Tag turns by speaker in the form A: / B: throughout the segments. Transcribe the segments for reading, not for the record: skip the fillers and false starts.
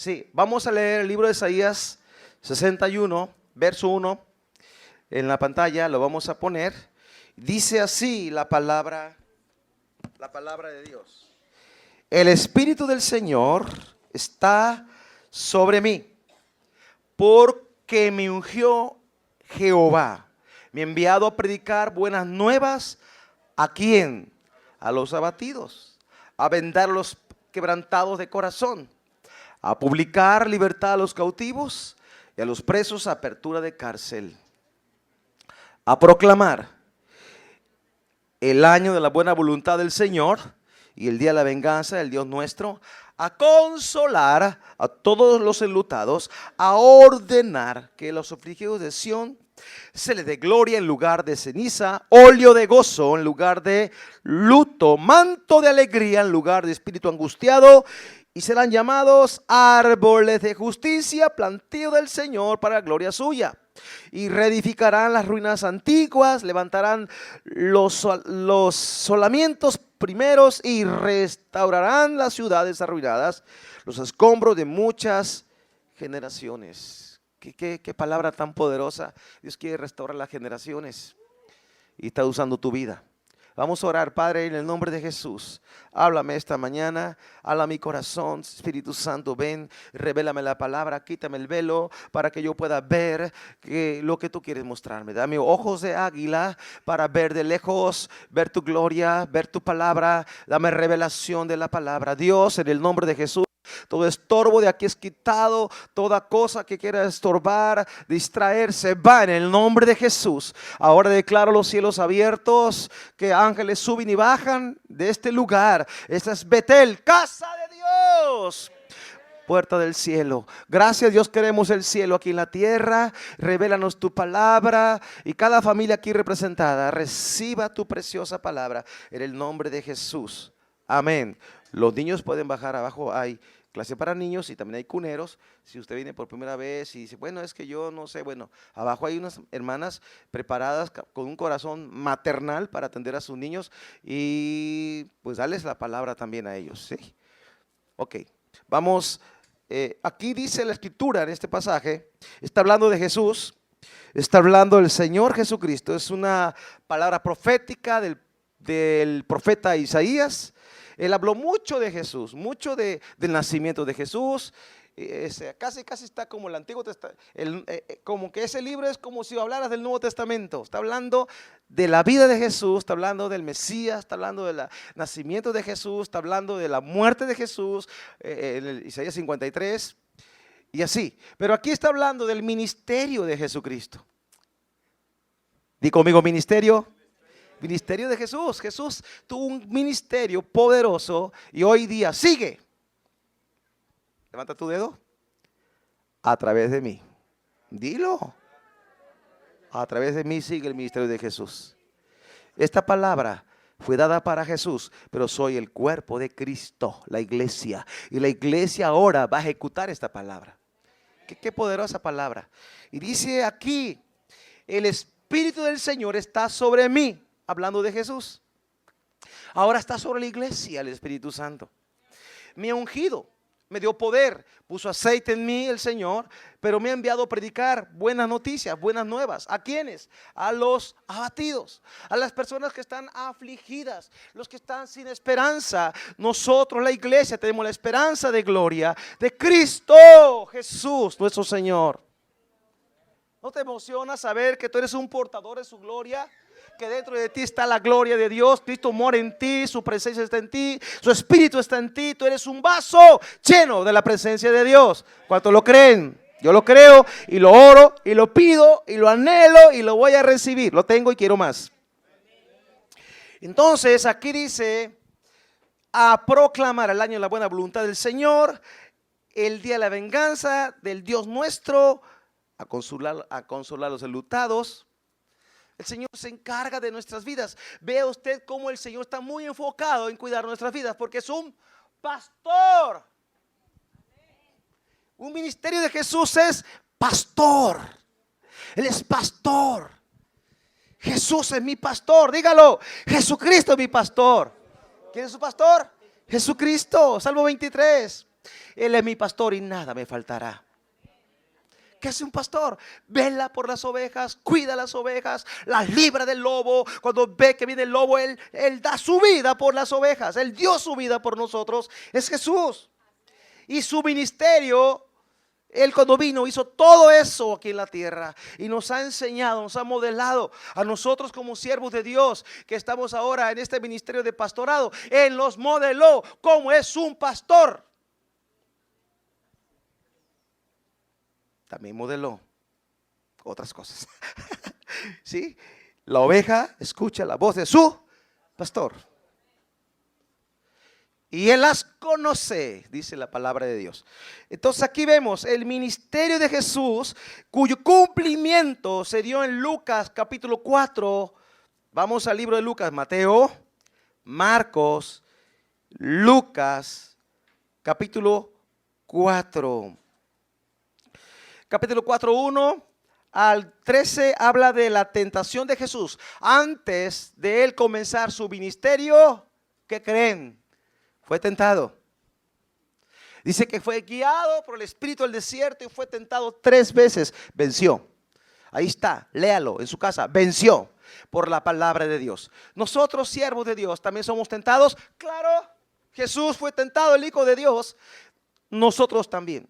A: Sí, vamos a leer el libro de Isaías 61, verso 1. En la pantalla lo vamos a poner. Dice así la palabra de Dios. El Espíritu del Señor está sobre mí, porque me ungió Jehová. Me ha enviado a predicar buenas nuevas. ¿A quién? A los abatidos, a vendar a los quebrantados de corazón, a publicar libertad a los cautivos y a los presos apertura de cárcel, a proclamar el año de la buena voluntad del Señor y el día de la venganza del Dios nuestro, a consolar a todos los enlutados, a ordenar que los afligidos de Sión se les dé gloria en lugar de ceniza, óleo de gozo en lugar de luto, manto de alegría en lugar de espíritu angustiado, y serán llamados árboles de justicia, plantío del Señor para gloria suya. Y reedificarán las ruinas antiguas, levantarán los solamientos primeros y restaurarán las ciudades arruinadas, los escombros de muchas generaciones. Qué palabra tan poderosa. Dios quiere restaurar las generaciones y está usando tu vida. Vamos a orar. Padre, en el nombre de Jesús, háblame esta mañana, habla mi corazón. Espíritu Santo, ven, revélame la palabra, quítame el velo para que yo pueda ver lo que tú quieres mostrarme. Dame ojos de águila para ver de lejos, ver tu gloria, ver tu palabra. Dame revelación de la palabra. Dios, en el nombre de Jesús, todo estorbo de aquí es quitado, toda cosa que quiera estorbar, distraerse, va en el nombre de Jesús. Ahora declaro los cielos abiertos, que ángeles suben y bajan de este lugar. Esta es Betel, casa de Dios, puerta del cielo. Gracias, Dios, queremos el cielo aquí en la tierra. Revélanos tu palabra y cada familia aquí representada reciba tu preciosa palabra en el nombre de Jesús. Amén. Los niños pueden bajar abajo, hay clase para niños y también hay cuneros. Si usted viene por primera vez y dice, bueno, es que yo no sé, bueno, abajo hay unas hermanas preparadas con un corazón maternal para atender a sus niños y pues darles la palabra también a ellos, ¿sí? Ok, vamos, aquí dice la escritura en este pasaje, está hablando de Jesús, está hablando del Señor Jesucristo, es una palabra profética del profeta Isaías. Él habló mucho de Jesús, mucho del nacimiento de Jesús. Casi está como el Antiguo Testamento, como que ese libro es como si hablaras del Nuevo Testamento. Está hablando de la vida de Jesús, está hablando del Mesías, está hablando del nacimiento de Jesús, está hablando de la muerte de Jesús, en el Isaías 53 y así. Pero aquí está hablando del ministerio de Jesucristo. Di conmigo, ministerio. Ministerio de Jesús. Jesús tuvo un ministerio poderoso y hoy día sigue. Levanta tu dedo. A través de mí. Dilo. A través de mí sigue el ministerio de Jesús. Esta palabra fue dada para Jesús, pero soy el cuerpo de Cristo, la iglesia. Y la iglesia ahora va a ejecutar esta palabra. Qué poderosa palabra. Y dice aquí, el Espíritu del Señor está sobre mí. Hablando de Jesús. Ahora está sobre la iglesia el Espíritu Santo. Me ha ungido, me dio poder, puso aceite en mí el Señor, pero me ha enviado a predicar buenas noticias, buenas nuevas. ¿A quiénes? A los abatidos, a las personas que están afligidas, los que están sin esperanza. Nosotros, la iglesia, tenemos la esperanza de gloria de Cristo Jesús, nuestro Señor. ¿No te emociona saber que tú eres un portador de su gloria? Que dentro de ti está la gloria de Dios. Cristo mora en ti, su presencia está en ti, su espíritu está en ti. Tú eres un vaso lleno de la presencia de Dios. ¿Cuántos lo creen? Yo lo creo y lo oro y lo pido y lo anhelo y lo voy a recibir. Lo tengo y quiero más. Entonces aquí dice, a proclamar el año de la buena voluntad del Señor, el día de la venganza del Dios nuestro, a consolar a los enlutados. El Señor se encarga de nuestras vidas. Vea usted cómo el Señor está muy enfocado en cuidar nuestras vidas, porque es un pastor. Un ministerio de Jesús es pastor. Él es pastor. Jesús es mi pastor, dígalo. Jesucristo es mi pastor. ¿Quién es su pastor? Jesucristo. Salmo 23. Él es mi pastor y nada me faltará. ¿Qué hace un pastor? Vela por las ovejas, cuida las ovejas, las libra del lobo. Cuando ve que viene el lobo, él da su vida por las ovejas. Él dio su vida por nosotros. Es Jesús. Y su ministerio, Él cuando vino hizo todo eso aquí en la tierra y nos ha enseñado, nos ha modelado a nosotros como siervos de Dios que estamos ahora en este ministerio de pastorado. Él nos modeló como es un pastor. También modeló otras cosas. ¿Sí? La oveja escucha la voz de su pastor. Y Él las conoce, dice la palabra de Dios. Entonces aquí vemos el ministerio de Jesús, cuyo cumplimiento se dio en Lucas capítulo 4. Vamos al libro de Lucas, Mateo, Marcos, Lucas capítulo 4. Capítulo 4, 1 al 13 habla de la tentación de Jesús. Antes de Él comenzar su ministerio, ¿qué creen? Fue tentado. Dice que fue guiado por el Espíritu al desierto y fue tentado 3 veces. Venció. Ahí está, léalo en su casa. Venció por la palabra de Dios. Nosotros, siervos de Dios, también somos tentados. Claro, Jesús fue tentado, el Hijo de Dios. Nosotros también.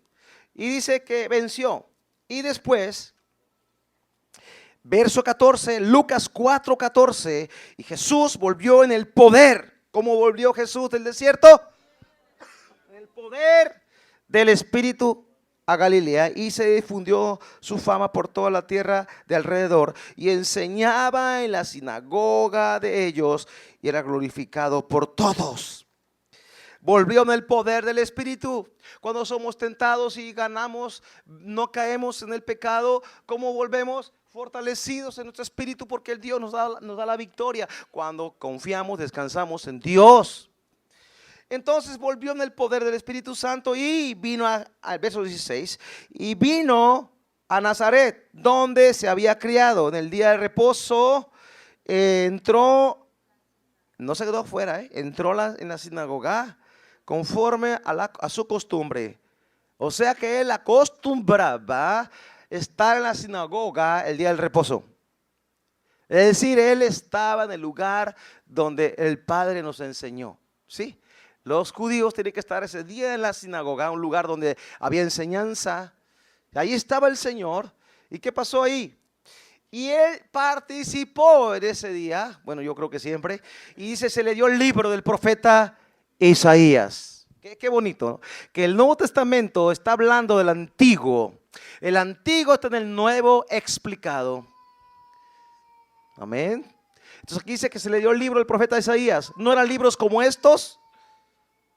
A: Y dice que venció. Y después, verso 14, Lucas 4, 14. Y Jesús volvió en el poder. ¿Cómo volvió Jesús del desierto? En el poder del Espíritu a Galilea, y se difundió su fama por toda la tierra de alrededor, y enseñaba en la sinagoga de ellos, y era glorificado por todos. Volvió en el poder del Espíritu. Cuando somos tentados y ganamos, no caemos en el pecado, ¿cómo volvemos? Fortalecidos en nuestro espíritu, porque el Dios nos da la victoria cuando confiamos, descansamos en Dios. Entonces volvió en el poder del Espíritu Santo y vino al verso 16, y vino a Nazaret, donde se había criado. En el día de reposo entró, no se quedó afuera, entró en la sinagoga conforme a su costumbre. O sea que él acostumbraba estar en la sinagoga el día del reposo. Es decir, él estaba en el lugar donde el Padre nos enseñó. ¿Sí? Los judíos tienen que estar ese día en la sinagoga, un lugar donde había enseñanza. Ahí estaba el Señor. ¿Y qué pasó ahí? Y él participó en ese día, bueno, yo creo que siempre, y dice, se le dio el libro del profeta Isaías. Qué bonito, ¿no? Que el Nuevo Testamento está hablando del Antiguo. El Antiguo está en el Nuevo explicado. Amén. Entonces aquí dice que se le dio el libro del profeta Isaías. No eran libros como estos.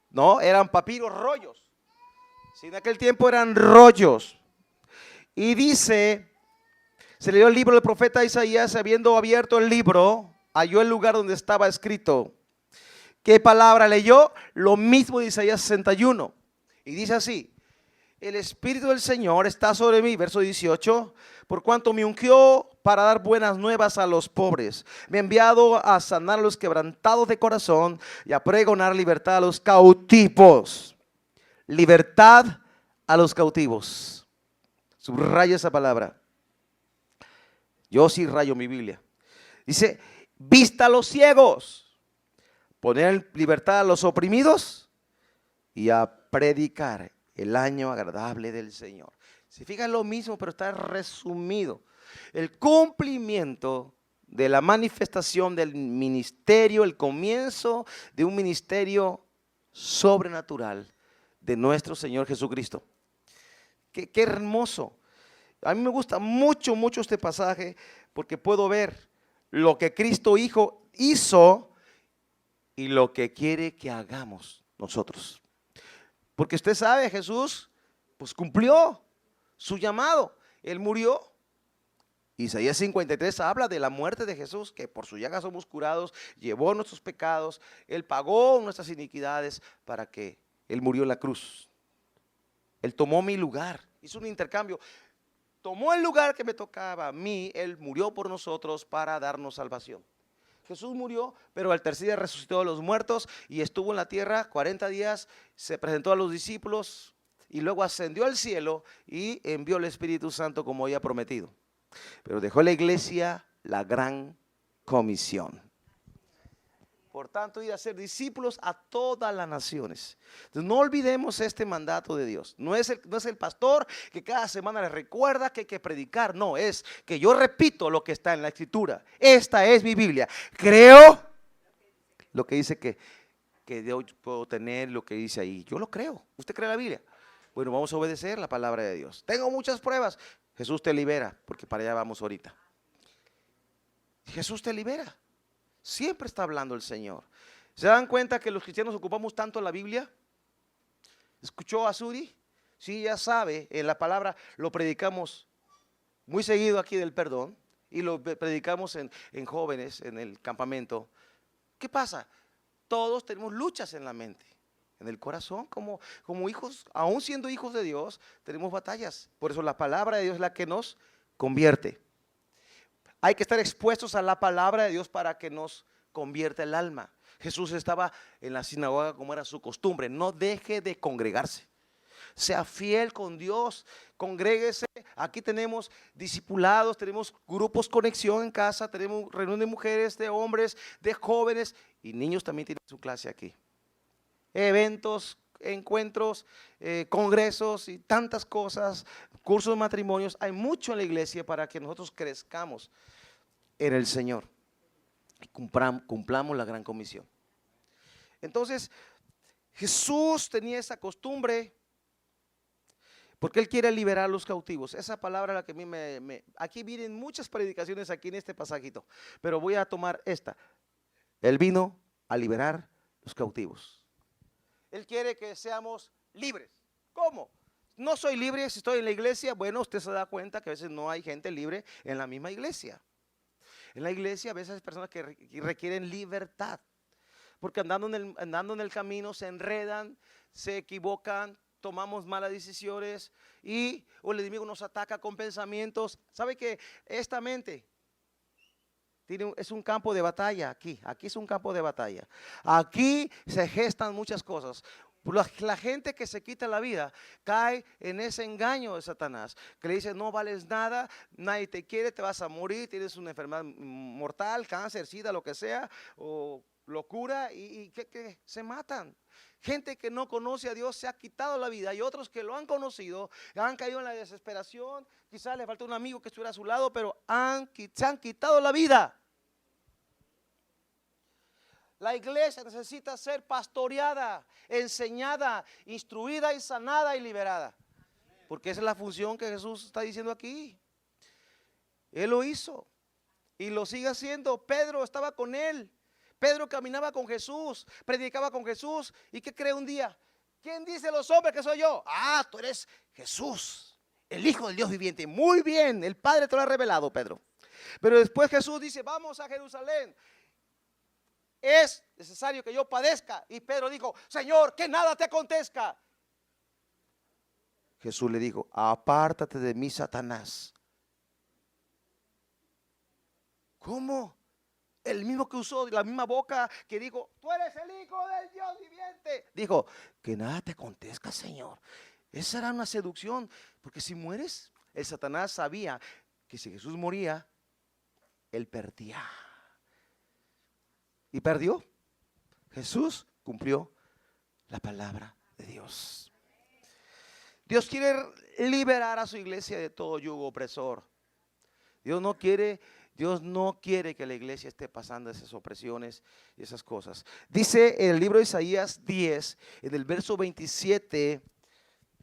A: No, eran papiros, rollos. Si en aquel tiempo eran rollos. Y dice, se le dio el libro del profeta Isaías, habiendo abierto el libro, halló el lugar donde estaba escrito. ¿Qué palabra leyó? Lo mismo de Isaías 61. Y dice así: el Espíritu del Señor está sobre mí, verso 18, por cuanto me ungió para dar buenas nuevas a los pobres. Me ha enviado a sanar a los quebrantados de corazón y a pregonar libertad a los cautivos. Libertad a los cautivos. Subraya esa palabra. Yo sí rayo mi Biblia. Dice, vista a los ciegos, poner en libertad a los oprimidos y a predicar el año agradable del Señor. Se fijan, lo mismo, pero está resumido. El cumplimiento de la manifestación del ministerio, el comienzo de un ministerio sobrenatural de nuestro Señor Jesucristo. Qué hermoso. A mí me gusta mucho, mucho este pasaje, porque puedo ver lo que Cristo hizo y lo que quiere que hagamos nosotros. Porque usted sabe, Jesús pues cumplió su llamado. Él murió. Isaías 53 habla de la muerte de Jesús, que por su llaga somos curados, llevó nuestros pecados, Él pagó nuestras iniquidades para que Él murió en la cruz. Él tomó mi lugar, hizo un intercambio. Tomó el lugar que me tocaba a mí, Él murió por nosotros para darnos salvación. Jesús murió, pero al tercer día resucitó de los muertos y estuvo en la tierra 40 días, se presentó a los discípulos y luego ascendió al cielo y envió el Espíritu Santo como había prometido. Pero dejó la iglesia la gran comisión. Por tanto, ir a ser discípulos a todas las naciones. Entonces, no olvidemos este mandato de Dios. No es el pastor que cada semana le recuerda que hay que predicar. No, es que yo repito lo que está en la Escritura. Esta es mi Biblia. Creo lo que dice que yo puedo tener, lo que dice ahí. Yo lo creo. ¿Usted cree la Biblia? Bueno, vamos a obedecer la palabra de Dios. Tengo muchas pruebas. Jesús te libera, porque para allá vamos ahorita. Jesús te libera. Siempre está hablando el Señor. ¿Se dan cuenta que los cristianos ocupamos tanto la Biblia? ¿Escuchó a Suri? Sí, ya sabe, en la palabra lo predicamos muy seguido aquí del perdón y lo predicamos en jóvenes, en el campamento. ¿Qué pasa? Todos tenemos luchas en la mente, en el corazón, como hijos, aún siendo hijos de Dios, tenemos batallas. Por eso la palabra de Dios es la que nos convierte. Hay que estar expuestos a la palabra de Dios para que nos convierta el alma. Jesús estaba en la sinagoga como era su costumbre. No deje de congregarse. Sea fiel con Dios, congréguese. Aquí tenemos discipulados, tenemos grupos conexión en casa, tenemos reunión de mujeres, de hombres, de jóvenes y niños también tienen su clase aquí. Eventos, encuentros, congresos y tantas cosas, cursos de matrimonios. Hay mucho en la iglesia para que nosotros crezcamos en el Señor y cumplamos la gran comisión. Entonces, Jesús tenía esa costumbre porque Él quiere liberar a los cautivos. Esa palabra la que a mí aquí vienen muchas predicaciones aquí en este pasajito, pero voy a tomar esta. Él vino a liberar los cautivos. Él quiere que seamos libres. ¿Cómo? No soy libre si estoy en la iglesia. Bueno, usted se da cuenta que a veces no hay gente libre en la misma iglesia. En la iglesia a veces hay personas que requieren libertad, porque andando en el camino se enredan, se equivocan, tomamos malas decisiones o el enemigo nos ataca con pensamientos. ¿Sabe que esta mente es un campo de batalla? Aquí es un campo de batalla. Aquí se gestan muchas cosas. La gente que se quita la vida cae en ese engaño de Satanás, que le dice no vales nada, nadie te quiere, te vas a morir, tienes una enfermedad mortal, cáncer, sida, lo que sea, o locura, y que se matan. Gente que no conoce a Dios se ha quitado la vida, y otros que lo han conocido han caído en la desesperación. Quizás le faltó un amigo que estuviera a su lado, pero se han quitado la vida. La iglesia necesita ser pastoreada, enseñada, instruida y sanada y liberada. Porque esa es la función que Jesús está diciendo aquí. Él lo hizo y lo sigue haciendo. Pedro estaba con él. Pedro caminaba con Jesús, predicaba con Jesús. ¿Y qué cree un día? ¿Quién dice los hombres que soy yo? Ah, tú eres Jesús, el Hijo del Dios viviente. Muy bien, el Padre te lo ha revelado, Pedro. Pero después Jesús dice, vamos a Jerusalén. Es necesario que yo padezca. Y Pedro dijo, Señor, que nada te acontezca. Jesús le dijo, apártate de mí, Satanás. ¿Cómo? El mismo que usó la misma boca que dijo, tú eres el Hijo del Dios viviente. Dijo, que nada te acontezca, Señor. Esa era una seducción, porque si mueres, el Satanás sabía que si Jesús moría, él perdía. Y perdió. Jesús cumplió la palabra de Dios. Dios quiere liberar a su iglesia de todo yugo opresor. Dios no quiere que la iglesia esté pasando esas opresiones y esas cosas. Dice en el libro de Isaías 10, en el verso 27,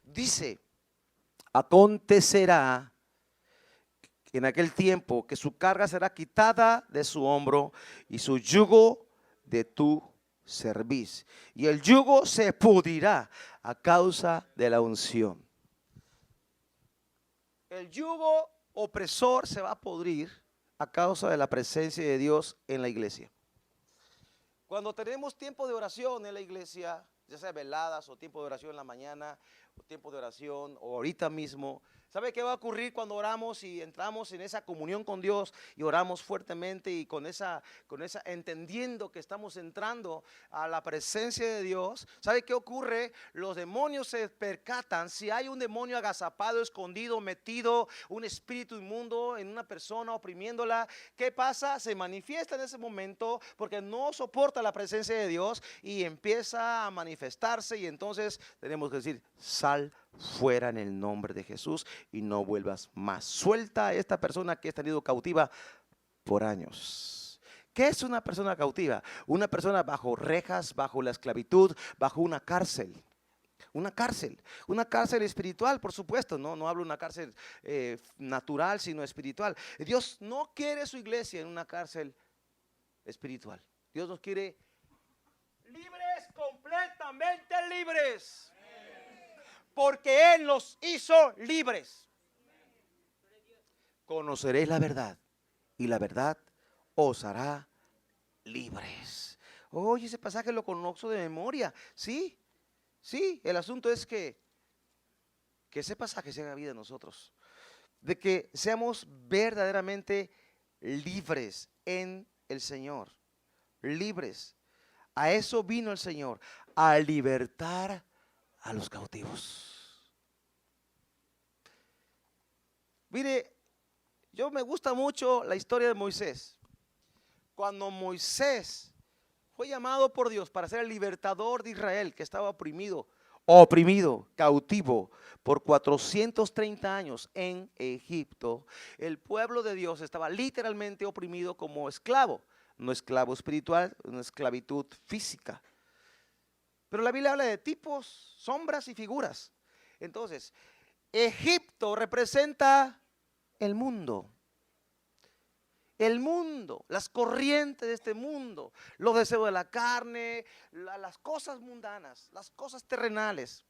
A: dice, acontecerá en aquel tiempo que su carga será quitada de su hombro y su yugo de tu cerviz, y el yugo se pudrirá a causa de la unción. El yugo opresor se va a pudrir a causa de la presencia de Dios en la iglesia. Cuando tenemos tiempo de oración en la iglesia, ya sea veladas o tiempo de oración en la mañana, o tiempo de oración, o ahorita mismo, ¿Sabe qué va a ocurrir cuando oramos y entramos en esa comunión con Dios y oramos fuertemente y con esa entendiendo que estamos entrando a la presencia de Dios? ¿Sabe qué ocurre? Los demonios se percatan. Si hay un demonio agazapado, escondido, metido, un espíritu inmundo en una persona oprimiéndola, ¿qué pasa? Se manifiesta en ese momento porque no soporta la presencia de Dios y empieza a manifestarse, y entonces tenemos que decir: sal fuera en el nombre de Jesús y no vuelvas más. Suelta a esta persona que ha tenido cautiva por años. ¿Qué es una persona cautiva? Una persona bajo rejas, bajo la esclavitud, bajo una cárcel. Una cárcel espiritual, por supuesto. No hablo de una cárcel natural, sino espiritual. Dios no quiere su iglesia en una cárcel espiritual. Dios nos quiere libres, completamente libres. Porque Él nos hizo libres. Conoceréis la verdad y la verdad os hará libres. Oye, ese pasaje lo conozco de memoria. Sí, el asunto es que ese pasaje se haga vida en nosotros. De que seamos verdaderamente libres en el Señor. Libres. A eso vino el Señor, a libertar a los cautivos. Mire, yo me gusta mucho la historia de Moisés. Cuando Moisés fue llamado por Dios para ser el libertador de Israel, que estaba oprimido, cautivo por 430 años en Egipto, el pueblo de Dios estaba literalmente oprimido como esclavo. No esclavo espiritual, una esclavitud física. Pero la Biblia habla de tipos, sombras y figuras. Entonces, Egipto representa el mundo. El mundo, las corrientes de este mundo, los deseos de la carne, las cosas mundanas, las cosas terrenales.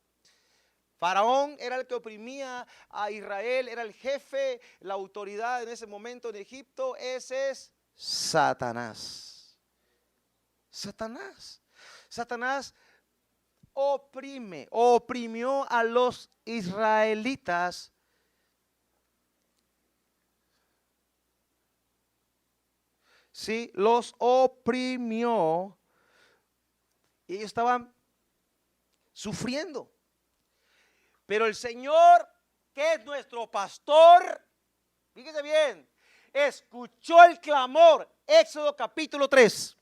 A: Faraón era el que oprimía a Israel, era el jefe, la autoridad en ese momento en Egipto. Ese es Satanás. Satanás oprimió a los israelitas. Sí, los oprimió y ellos estaban sufriendo. Pero el Señor, que es nuestro pastor, fíjese bien, escuchó el clamor. Éxodo capítulo 3,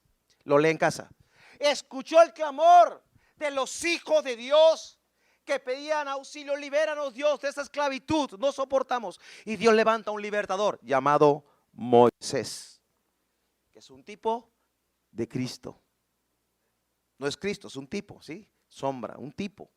A: lo lee en casa. Escuchó el clamor de los hijos de Dios que pedían auxilio. Libéranos, Dios, de esta esclavitud, no soportamos. Y Dios levanta un libertador llamado Moisés, que es un tipo de Cristo. No es Cristo, es un tipo, ¿sí? Sombra, un tipo.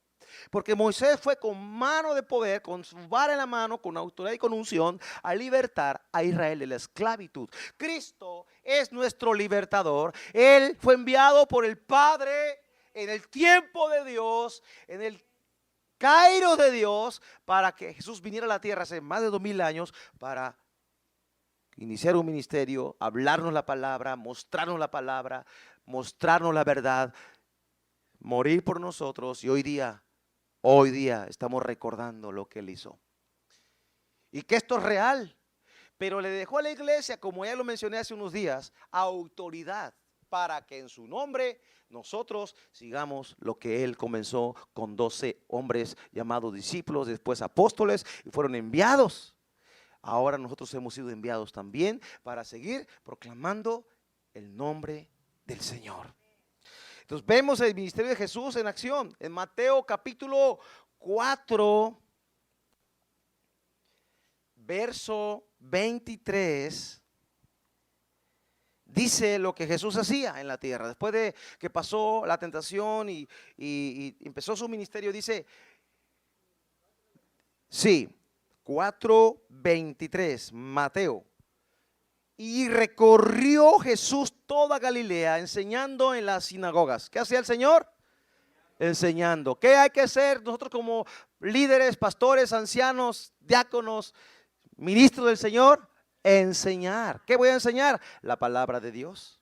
A: Porque Moisés fue con mano de poder, con su vara en la mano, con autoridad y con unción, a libertar a Israel de la esclavitud. Cristo es nuestro libertador. Él fue enviado por el Padre en el tiempo de Dios, en el Kairos de Dios, para que Jesús viniera a la tierra hace más de 2000 años para iniciar un ministerio, hablarnos la palabra, mostrarnos la verdad, morir por nosotros. Y hoy día estamos recordando lo que Él hizo. Y que esto es real. Pero le dejó a la iglesia, como ya lo mencioné hace unos días, autoridad para que en su nombre nosotros sigamos lo que Él comenzó con 12 hombres llamados discípulos, después apóstoles, y fueron enviados. Ahora nosotros hemos sido enviados también para seguir proclamando el nombre del Señor. Entonces vemos el ministerio de Jesús en acción. En Mateo capítulo 4, verso 23, dice lo que Jesús hacía en la tierra. Después de que pasó la tentación y empezó su ministerio, dice, sí, 4:23, Mateo. Y recorrió Jesús toda Galilea, enseñando en las sinagogas. ¿Qué hacía el Señor? Enseñando. ¿Qué hay que hacer nosotros como líderes, pastores, ancianos, diáconos, ministros del Señor? Enseñar. ¿Qué voy a enseñar? La palabra de Dios.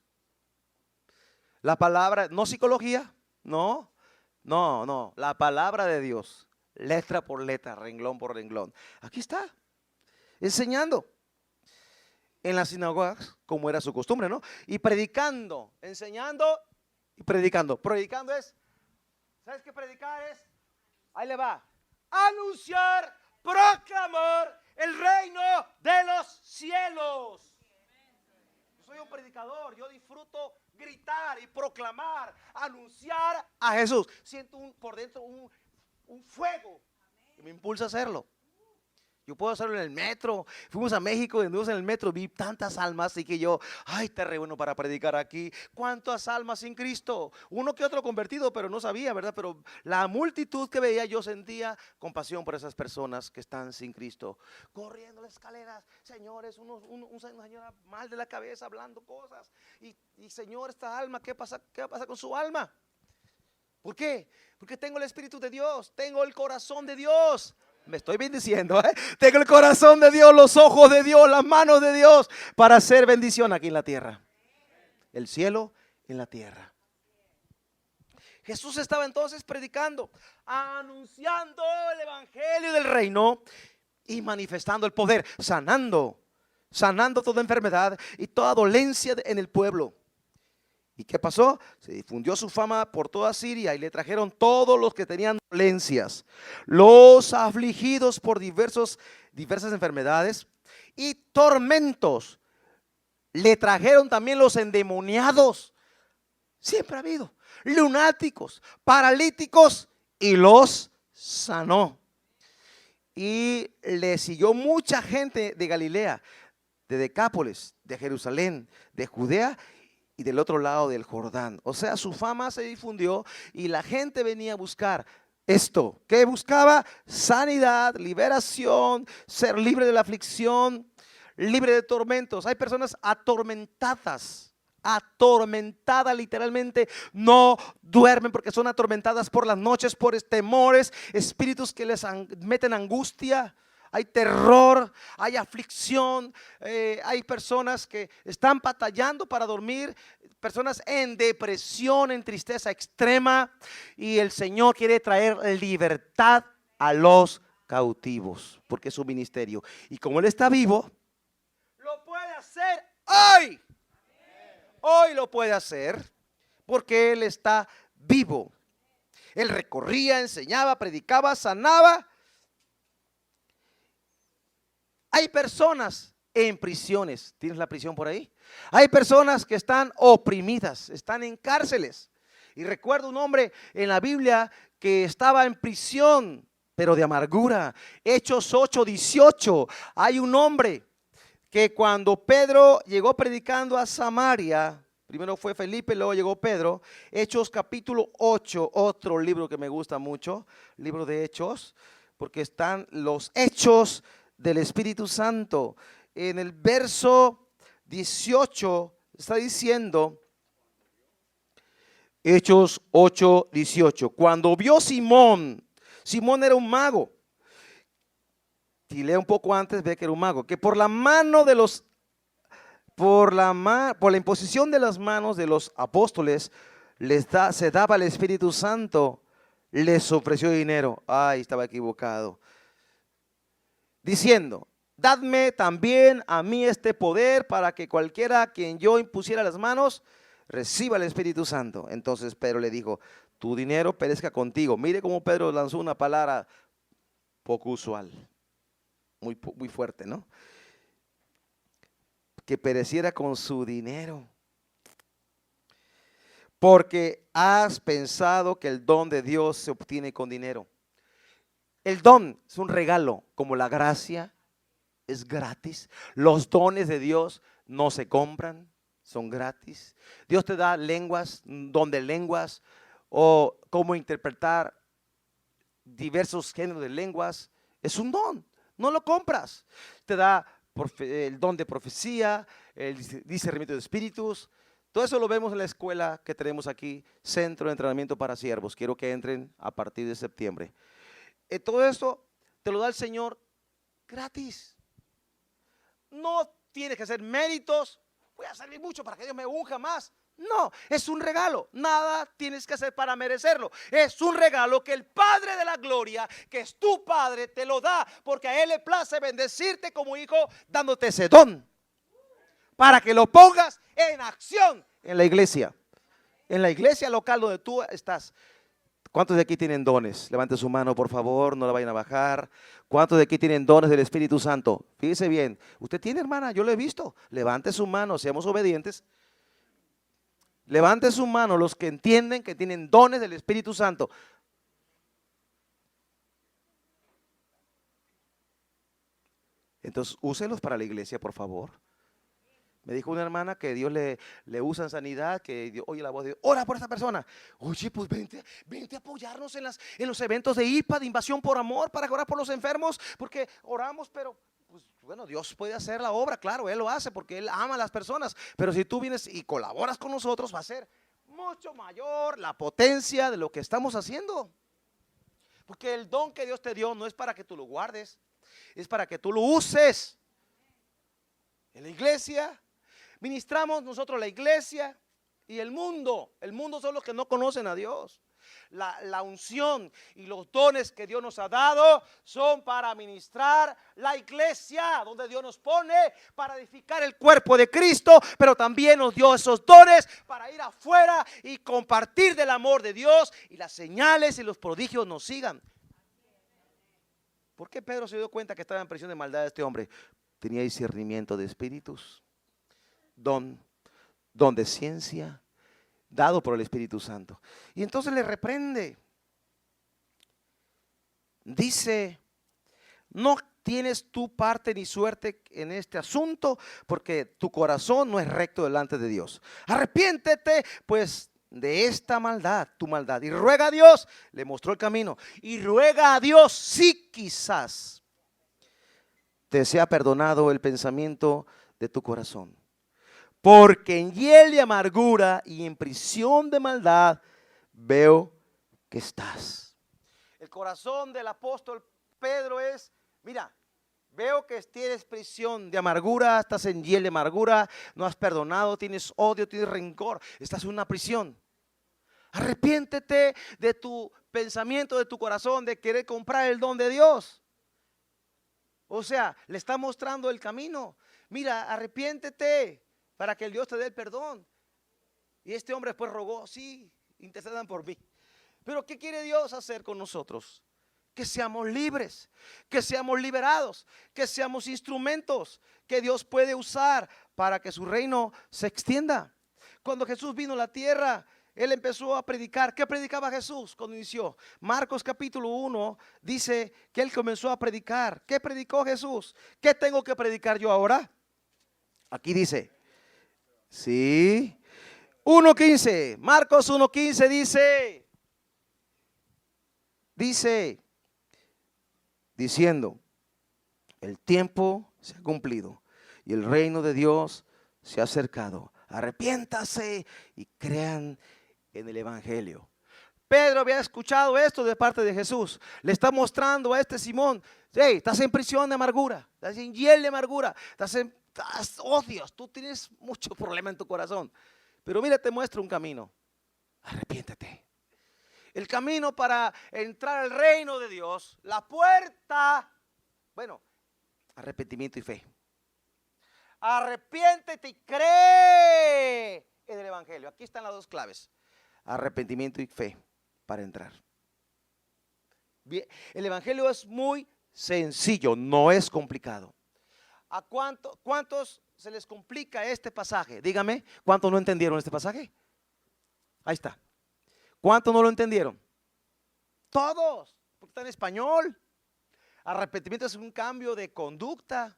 A: La palabra, no psicología, no, la palabra de Dios. letra por letra, renglón por renglón. Aquí está, enseñando en las sinagogas, como era su costumbre, ¿no? Y predicando, enseñando y predicando. Predicando es, ¿sabes qué predicar es? Ahí le va. Anunciar, proclamar el reino de los cielos. Yo soy un predicador, yo disfruto gritar y proclamar, anunciar a Jesús. Siento por dentro un fuego que me impulsa a hacerlo. Yo puedo hacerlo en el metro. Fuimos a México, anduvimos en el metro, vi tantas almas y que yo, ay, te reúno para predicar aquí. ¿Cuántas almas sin Cristo? Uno que otro convertido, pero no sabía, ¿verdad? Pero la multitud que veía, yo sentía compasión por esas personas que están sin Cristo. Corriendo las escaleras, señores, una señora mal de la cabeza, hablando cosas. Y Señor, esta alma, ¿qué pasa con su alma? ¿Por qué? Porque tengo el Espíritu de Dios, tengo el corazón de Dios. Me estoy bendiciendo, ¿eh? Tengo el corazón de Dios, los ojos de Dios, las manos de Dios para hacer bendición aquí en la tierra. El cielo en la tierra. Jesús estaba entonces predicando, anunciando el evangelio del reino y manifestando el poder, sanando toda enfermedad y toda dolencia en el pueblo. ¿Y qué pasó? Se difundió su fama por toda Siria y le trajeron todos los que tenían dolencias, los afligidos por diversas enfermedades y tormentos. Le trajeron también los endemoniados. Siempre ha habido lunáticos, paralíticos, y los sanó. Y le siguió mucha gente de Galilea, de Decápolis, de Jerusalén, de Judea y del otro lado del Jordán. O sea, su fama se difundió y la gente venía a buscar esto. ¿Qué buscaba? Sanidad, liberación, ser libre de la aflicción, libre de tormentos. Hay personas atormentadas literalmente, no duermen porque son atormentadas por las noches, por temores, espíritus que les meten angustia. Hay terror, hay aflicción, hay personas que están batallando para dormir, personas en depresión, en tristeza extrema, y el Señor quiere traer libertad a los cautivos, porque es su ministerio. Y como Él está vivo, lo puede hacer hoy. Hoy lo puede hacer porque Él está vivo. Él recorría, enseñaba, predicaba, sanaba. Hay personas en prisiones. ¿Tienes la prisión por ahí? Hay personas que están oprimidas, están en cárceles. Y recuerdo un hombre en la Biblia que estaba en prisión, pero de amargura. Hechos 8:18. Hay un hombre que cuando Pedro llegó predicando a Samaria, primero fue Felipe, luego llegó Pedro. Hechos capítulo 8, otro libro que me gusta mucho, libro de Hechos, porque están los hechos del Espíritu Santo. En el verso 18 está diciendo, Hechos 8:18, cuando vio Simón era un mago. Si lee un poco antes, ve que era un mago, que por la imposición de las manos de los apóstoles se daba el Espíritu Santo, les ofreció dinero. Ay, estaba equivocado. Diciendo, dadme también a mí este poder para que cualquiera a quien yo impusiera las manos reciba el Espíritu Santo. Entonces Pedro le dijo, tu dinero perezca contigo. Mire cómo Pedro lanzó una palabra poco usual, muy fuerte, ¿no? Que pereciera con su dinero. Porque has pensado que el don de Dios se obtiene con dinero. El don es un regalo, como la gracia es gratis. Los dones de Dios no se compran, son gratis. Dios te da lenguas, don de lenguas, o cómo interpretar diversos géneros de lenguas. Es un don, no lo compras. Te da el don de profecía, el discernimiento de espíritus. Todo eso lo vemos en la escuela que tenemos aquí, Centro de Entrenamiento para Siervos. Quiero que entren a partir de septiembre. Todo esto te lo da el Señor gratis. No tienes que hacer méritos. Voy a salir mucho para que Dios me unja más. No, es un regalo. Nada tienes que hacer para merecerlo. Es un regalo que el Padre de la gloria, que es tu Padre, te lo da, porque a Él le place bendecirte como hijo, dándote ese don para que lo pongas en acción en la iglesia. En la iglesia local donde tú estás. ¿Cuántos de aquí tienen dones? Levante su mano, por favor, no la vayan a bajar. ¿Cuántos de aquí tienen dones del Espíritu Santo? Fíjese bien. Usted tiene, hermana, yo lo he visto. Levante su mano, seamos obedientes. Levante su mano los que entienden que tienen dones del Espíritu Santo. Entonces, úselos para la iglesia, por favor. Me dijo una hermana que Dios le usa en sanidad, que Dios oye la voz de Dios, ora por esta persona. Oye, pues vente a apoyarnos en los eventos de IPA, de Invasión por Amor, para orar por los enfermos, porque oramos, pero pues, bueno, Dios puede hacer la obra, claro, Él lo hace porque Él ama a las personas, pero si tú vienes y colaboras con nosotros, va a ser mucho mayor la potencia de lo que estamos haciendo. Porque el don que Dios te dio no es para que tú lo guardes, es para que tú lo uses. En la iglesia ministramos nosotros la iglesia y el mundo. El mundo son los que no conocen a Dios. La unción y los dones que Dios nos ha dado son para ministrar la iglesia, donde Dios nos pone para edificar el cuerpo de Cristo, pero también nos dio esos dones para ir afuera y compartir del amor de Dios, y las señales y los prodigios nos sigan. ¿Por qué Pedro se dio cuenta que estaba en prisión de maldad este hombre? Tenía discernimiento de espíritus, don de ciencia, dado por el Espíritu Santo. Y entonces le reprende. Dice, no tienes tu parte ni suerte en este asunto, porque tu corazón no es recto delante de Dios. Arrepiéntete pues de esta maldad, tu maldad, y ruega a Dios. Le mostró el camino. Y ruega a Dios si quizás te sea perdonado el pensamiento de tu corazón. Porque en hiel de amargura y en prisión de maldad veo que estás. El corazón del apóstol Pedro es, mira, veo que tienes prisión de amargura, estás en hiel de amargura, no has perdonado, tienes odio, tienes rencor, estás en una prisión. Arrepiéntete de tu pensamiento, de tu corazón, de querer comprar el don de Dios. O sea, le está mostrando el camino. Mira, arrepiéntete para que el Dios te dé el perdón. Y este hombre después rogó, sí, intercedan por mí. Pero ¿qué quiere Dios hacer con nosotros? Que seamos libres, que seamos liberados, que seamos instrumentos que Dios puede usar para que su reino se extienda. Cuando Jesús vino a la tierra, Él empezó a predicar. ¿Qué predicaba Jesús cuando inició? Marcos capítulo 1 dice que Él comenzó a predicar. ¿Qué predicó Jesús? ¿Qué tengo que predicar yo ahora? Aquí dice, sí, 1:15, Marcos 1:15 dice, diciendo, el tiempo se ha cumplido y el reino de Dios se ha acercado. Arrepiéntase y crean en el evangelio. Pedro había escuchado esto de parte de Jesús. Le está mostrando a este Simón, hey, estás en prisión de amargura, estás en hiel de amargura, odios, tú tienes mucho problema en tu corazón. Pero mira, te muestro un camino. Arrepiéntete. El camino para entrar al reino de Dios, la puerta, bueno, arrepentimiento y fe. Arrepiéntete y cree en el evangelio. Aquí están las dos claves. Arrepentimiento y fe para entrar. Bien, el evangelio es muy sencillo, no es complicado. ¿A cuántos se les complica este pasaje? Dígame, ¿cuántos no entendieron este pasaje? Ahí está. ¿Cuántos no lo entendieron? Todos, porque está en español. Arrepentimiento es un cambio de conducta,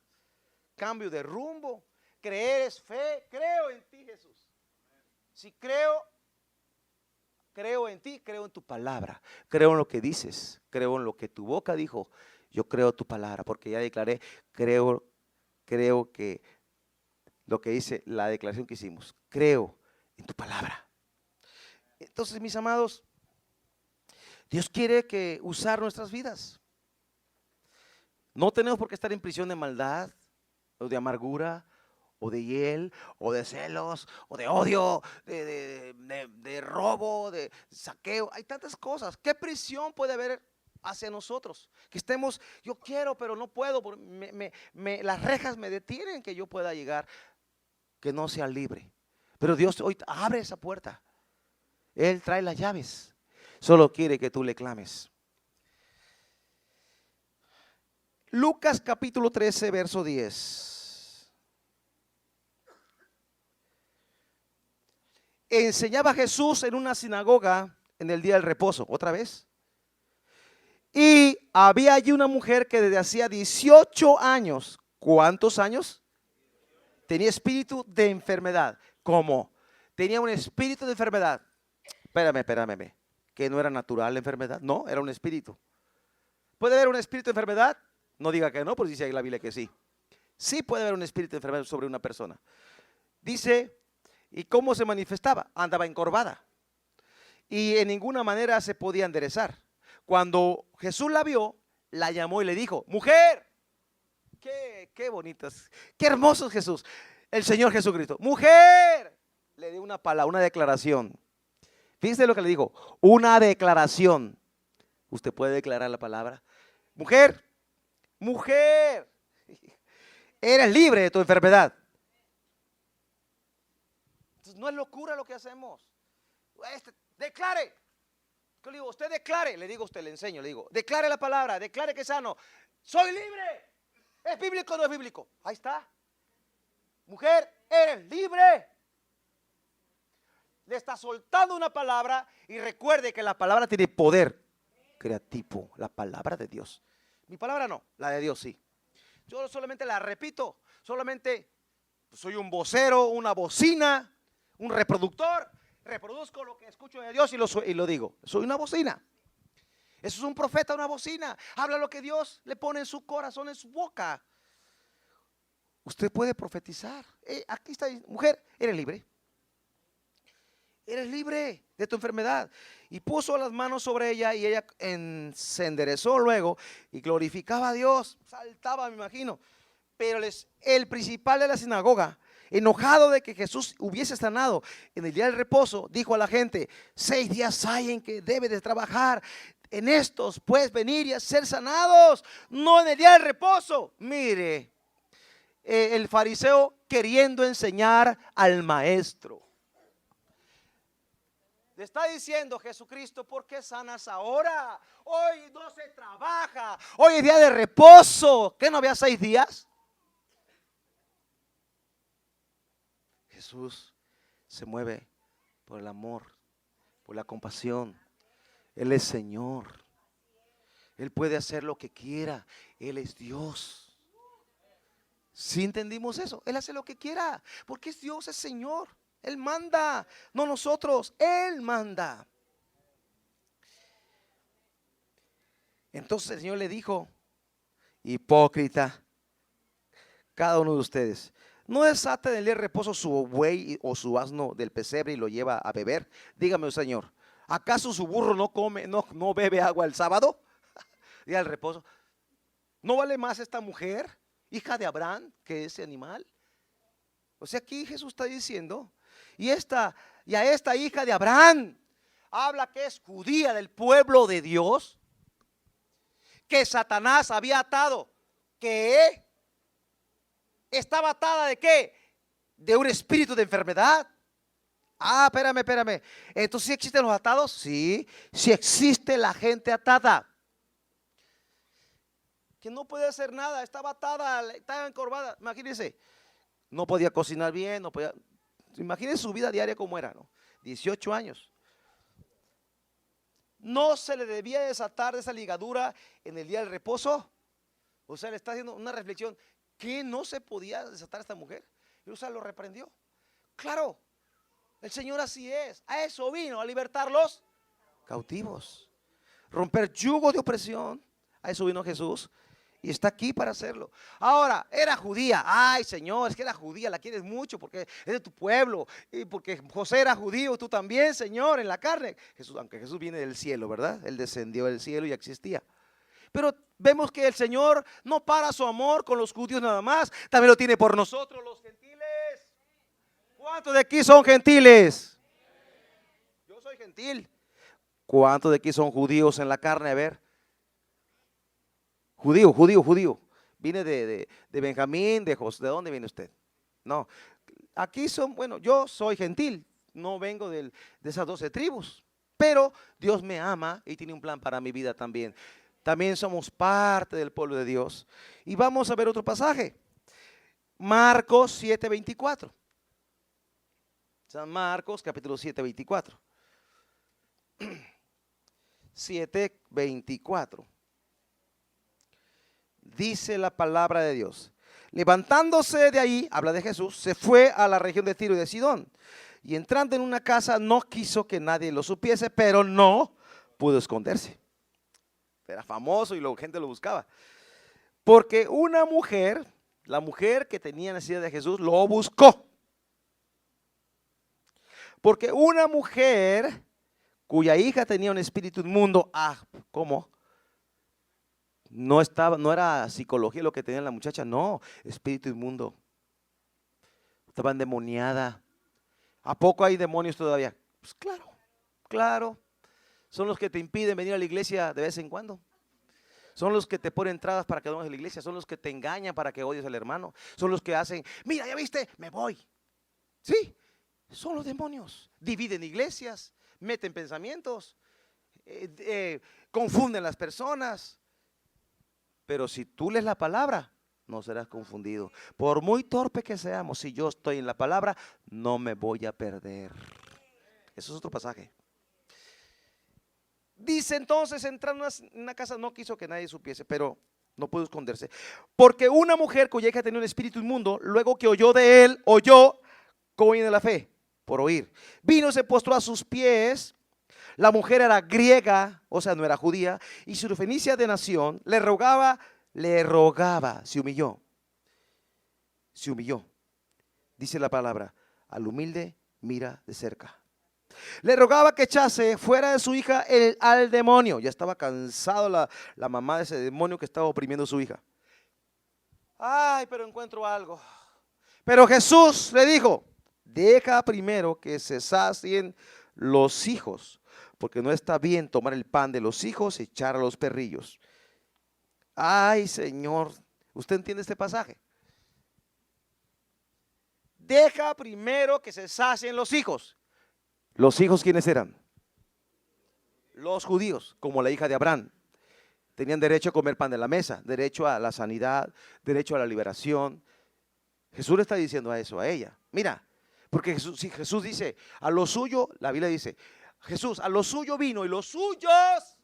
A: cambio de rumbo. Creer es fe. Creo en ti, Jesús. Si creo en ti, creo en tu palabra, creo en lo que dices, creo en lo que tu boca dijo. Yo creo tu palabra, porque ya declaré, creo que lo que dice la declaración que hicimos, creo en tu palabra. Entonces, mis amados, Dios quiere que usar nuestras vidas. No tenemos por qué estar en prisión de maldad o de amargura o de hiel, o de celos, o de odio, de robo, de saqueo. Hay tantas cosas. ¿Qué prisión puede haber hacia nosotros? Que estemos, yo quiero, pero no puedo, las rejas me detienen que yo pueda llegar, que no sea libre. Pero Dios hoy abre esa puerta. Él trae las llaves. Solo quiere que tú le clames. Lucas capítulo 13, verso 10. Enseñaba Jesús en una sinagoga en el día del reposo, otra vez. Y había allí una mujer que desde hacía 18 años, ¿cuántos años? Tenía espíritu de enfermedad. ¿Cómo? Tenía un espíritu de enfermedad. Espérame. Que no era natural la enfermedad. No, era un espíritu. ¿Puede haber un espíritu de enfermedad? No diga que no, porque dice ahí la Biblia que sí. Sí puede haber un espíritu de enfermedad sobre una persona. Dice, ¿y cómo se manifestaba? Andaba encorvada. Y en ninguna manera se podía enderezar. Cuando Jesús la vio, la llamó y le dijo, mujer, qué bonitas, qué hermoso es Jesús, el Señor Jesucristo. Mujer, le dio una palabra, una declaración. Fíjese lo que le dijo, una declaración. Usted puede declarar la palabra. Mujer, eres libre de tu enfermedad. Entonces, no es locura lo que hacemos. Declare. ¿Qué le digo? Usted declare. Le digo a usted, le enseño, le digo, declare la palabra, declare que es sano. Soy libre. ¿Es bíblico o no es bíblico? Ahí está. Mujer, eres libre. Le está soltando una palabra y recuerde que la palabra tiene poder creativo, la palabra de Dios. Mi palabra no, la de Dios sí. Yo solamente la repito, solamente soy un vocero, una bocina, un reproductor. Reproduzco lo que escucho de Dios y lo digo. Soy una bocina. Eso es un profeta, una bocina. Habla lo que Dios le pone en su corazón, en su boca. Usted puede profetizar. Aquí está, mujer, eres libre. Eres libre de tu enfermedad. Y puso las manos sobre ella y ella se enderezó luego y glorificaba a Dios. Saltaba, me imagino. Pero el principal de la sinagoga, enojado de que Jesús hubiese sanado en el día del reposo, dijo a la gente, 6 días hay en que debe de trabajar. En estos pues venir y ser sanados, no en el día del reposo. Mire, el fariseo queriendo enseñar al maestro. Le está diciendo Jesucristo, ¿por qué sanas ahora? Hoy no se trabaja, hoy es día de reposo. ¿Qué no había 6 días? Jesús se mueve por el amor, por la compasión. Él es Señor. Él puede hacer lo que quiera. Él es Dios. ¿Sí entendimos eso? Él hace lo que quiera, porque es Dios, es Señor. Él manda, no nosotros, Él manda. Entonces el Señor le dijo, hipócrita, cada uno de ustedes, ¿no desata en el día de reposo su buey o su asno del pesebre y lo lleva a beber? Dígame, Señor, ¿acaso su burro no bebe agua el sábado? Día del reposo. ¿No vale más esta mujer, hija de Abraham, que ese animal? O sea, aquí Jesús está diciendo, y a esta hija de Abraham habla que es judía del pueblo de Dios, que Satanás había atado, que estaba atada ¿de qué? De un espíritu de enfermedad. Ah, espérame. Entonces, ¿sí existen los atados? Sí existe la gente atada, que no puede hacer nada, estaba atada, estaba encorvada. Imagínense, no podía cocinar bien, no podía. Imagínense su vida diaria como era, ¿no? 18 años. No se le debía desatar de esa ligadura en el día del reposo. O sea, le está haciendo una reflexión. ¿Qué no se podía desatar a esta mujer? Y Jesús lo reprendió. Claro, el Señor así es. A eso vino, a libertar los cautivos, romper yugo de opresión. A eso vino Jesús. Y está aquí para hacerlo. Ahora, era judía. Ay, Señor, es que era judía, la quieres mucho porque es de tu pueblo. Y porque José era judío, tú también, Señor, en la carne. Jesús, aunque Jesús viene del cielo, ¿verdad? Él descendió del cielo y existía. Pero vemos que el Señor no para su amor con los judíos nada más. También lo tiene por nosotros, los gentiles. ¿Cuántos de aquí son gentiles? Yo soy gentil. ¿Cuántos de aquí son judíos en la carne? A ver. Judío, judío, judío. Vine de Benjamín, de José. ¿De dónde viene usted? No. Aquí son, bueno, yo soy gentil. No vengo de esas 12 tribus. Pero Dios me ama y tiene un plan para mi vida también. También somos parte del pueblo de Dios. Y vamos a ver otro pasaje. Marcos 7:24. San Marcos capítulo 7:24. 7:24. Dice la palabra de Dios. Levantándose de ahí, habla de Jesús, se fue a la región de Tiro y de Sidón. Y entrando en una casa no quiso que nadie lo supiese, pero no pudo esconderse. Era famoso y la gente lo buscaba. Porque una mujer, la mujer que tenía necesidad de Jesús, lo buscó. Porque una mujer cuya hija tenía un espíritu inmundo, ¿cómo? No era psicología lo que tenía la muchacha, no, espíritu inmundo. Estaba endemoniada. ¿A poco hay demonios todavía? Pues claro, claro. Son los que te impiden venir a la iglesia de vez en cuando. Son los que te ponen entradas para que no vayas a la iglesia. Son los que te engañan para que odies al hermano. Son los que hacen, mira, ya viste, me voy. Sí, son los demonios. Dividen iglesias, meten pensamientos, confunden las personas. Pero si tú lees la palabra, no serás confundido. Por muy torpe que seamos, si yo estoy en la palabra, no me voy a perder. Eso es otro pasaje. Dice entonces, entrando en una casa, no quiso que nadie supiese, pero no pudo esconderse. Porque una mujer cuya hija tenía un espíritu inmundo, luego que oyó de él, oyó cómo viene la fe, por oír. Vino, se postró a sus pies. La mujer era griega, o sea, no era judía, y sirofenicia de nación, le rogaba, se humilló. Dice la palabra, al humilde mira de cerca. Le rogaba que echase fuera de su hija al demonio. Ya estaba cansado la mamá de ese demonio que estaba oprimiendo a su hija. Ay, pero encuentro algo. Pero Jesús le dijo, deja primero que se sacien los hijos, porque no está bien tomar el pan de los hijos y echar a los perrillos. Ay, Señor, ¿usted entiende este pasaje? Deja primero que se sacien los hijos. ¿Los hijos quiénes eran? Los judíos, como la hija de Abraham. Tenían derecho a comer pan de la mesa, derecho a la sanidad, derecho a la liberación. Jesús le está diciendo a eso a ella. Mira, porque si Jesús dice, a lo suyo, la Biblia dice, Jesús a lo suyo vino y los suyos,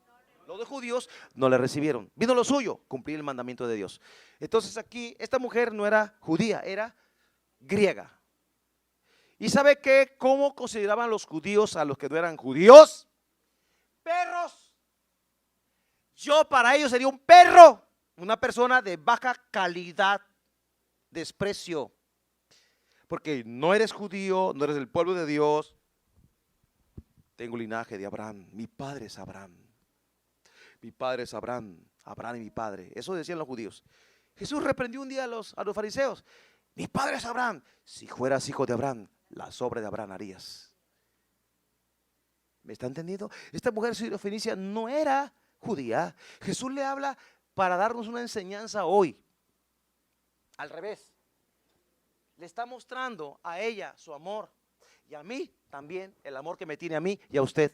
A: los de judíos, no le recibieron. Vino lo suyo, cumplir el mandamiento de Dios. Entonces aquí, esta mujer no era judía, era griega. ¿Y sabe qué? ¿Cómo consideraban los judíos a los que no eran judíos? Perros. Yo para ellos sería un perro, una persona de baja calidad, desprecio. Porque no eres judío, no eres del pueblo de Dios. Tengo linaje de Abraham, mi padre es Abraham. Mi padre es Abraham, Abraham y mi padre. Eso decían los judíos. Jesús reprendió un día a los fariseos. Mi padre es Abraham. Si fueras hijo de Abraham, las obras de Abraham harías. ¿Me está entendiendo? Esta mujer sirofenicia no era judía. Jesús le habla para darnos una enseñanza hoy. Al revés. Le está mostrando a ella su amor y a mí también el amor que me tiene a mí y a usted.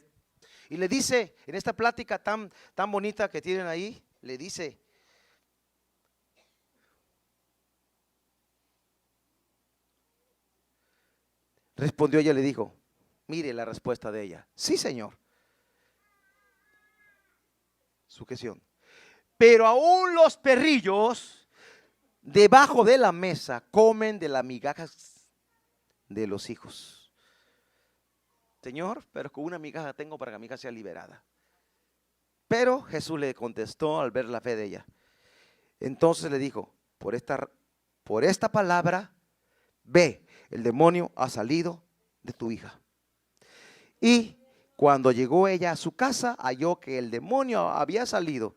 A: Y le dice, en esta plática tan bonita que tienen ahí, le dice, respondió ella, le dijo, mire la respuesta de ella. Sí, Señor. Sujeción. Pero aún los perrillos debajo de la mesa comen de las migajas de los hijos. Señor, pero con una migaja tengo para que mi hija sea liberada. Pero Jesús le contestó al ver la fe de ella. Entonces le dijo, por esta palabra, ve, el demonio ha salido de tu hija. Y cuando llegó ella a su casa, halló que el demonio había salido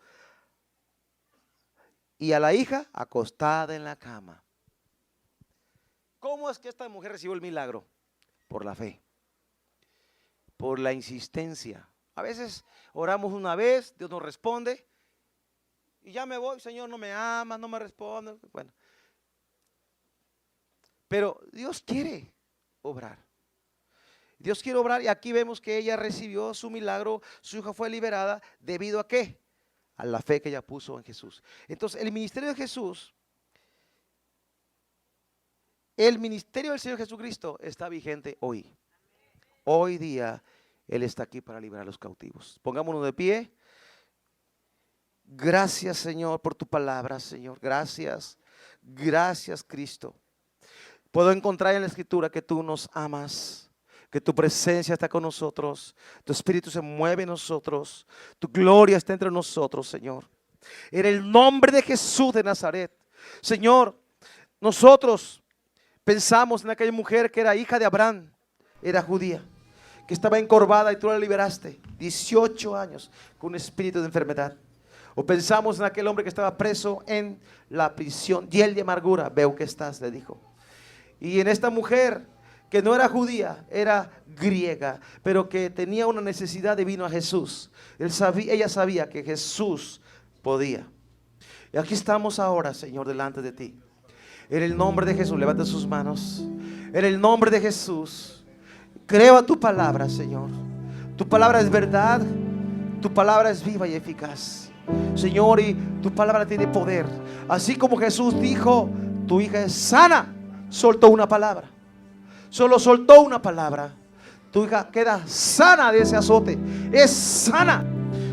A: y a la hija acostada en la cama. ¿Cómo es que esta mujer recibió el milagro? Por la fe, por la insistencia. A veces oramos una vez, Dios nos responde y ya me voy, Señor, no me ama, no me responde. Bueno, pero Dios quiere obrar. Dios quiere obrar, y aquí vemos que ella recibió su milagro, su hija fue liberada, ¿debido a qué? A la fe que ella puso en Jesús. Entonces, el ministerio de Jesús, el ministerio del Señor Jesucristo está vigente hoy. Hoy día Él está aquí para liberar a los cautivos. Pongámonos de pie. Gracias, Señor, por tu palabra, Señor. Gracias. Gracias, Cristo. Puedo encontrar en la Escritura que tú nos amas, que tu presencia está con nosotros, tu Espíritu se mueve en nosotros, tu gloria está entre nosotros, Señor. En el nombre de Jesús de Nazaret, Señor, nosotros pensamos en aquella mujer que era hija de Abraham, era judía, que estaba encorvada y tú la liberaste, 18 años con un espíritu de enfermedad. O pensamos en aquel hombre que estaba preso en la prisión, hiel de amargura, veo que estás, le dijo. Y en esta mujer que no era judía, era griega, pero que tenía una necesidad de vino a Jesús. Ella sabía que Jesús podía. Y aquí estamos ahora, Señor, delante de ti. En el nombre de Jesús, levanta sus manos. En el nombre de Jesús, creo a tu palabra, Señor. Tu palabra es verdad, tu palabra es viva y eficaz, Señor, y tu palabra tiene poder. Así como Jesús dijo, tu hija es sana, soltó una palabra. Solo soltó una palabra. Tu hija queda sana de ese azote. Es sana.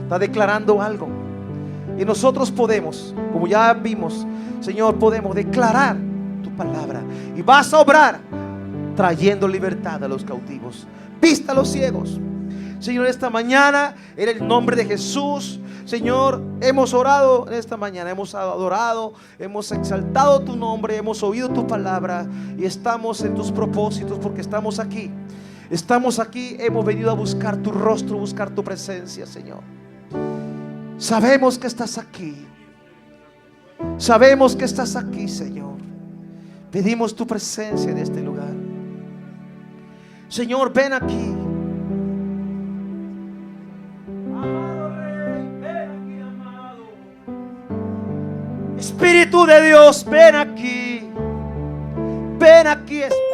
A: Está declarando algo. Y nosotros podemos, como ya vimos, Señor, podemos declarar tu palabra. Y vas a obrar trayendo libertad a los cautivos, vista a los ciegos. Señor, esta mañana, en el nombre de Jesús, Señor, hemos orado en esta mañana, hemos adorado, hemos exaltado tu nombre, hemos oído tu palabra y estamos en tus propósitos porque estamos aquí. Estamos aquí, hemos venido a buscar tu rostro, buscar tu presencia, Señor. Sabemos que estás aquí. Sabemos que estás aquí, Señor. Pedimos tu presencia en este lugar. Señor, ven aquí. Espíritu de Dios, ven aquí. Ven aquí, Espíritu.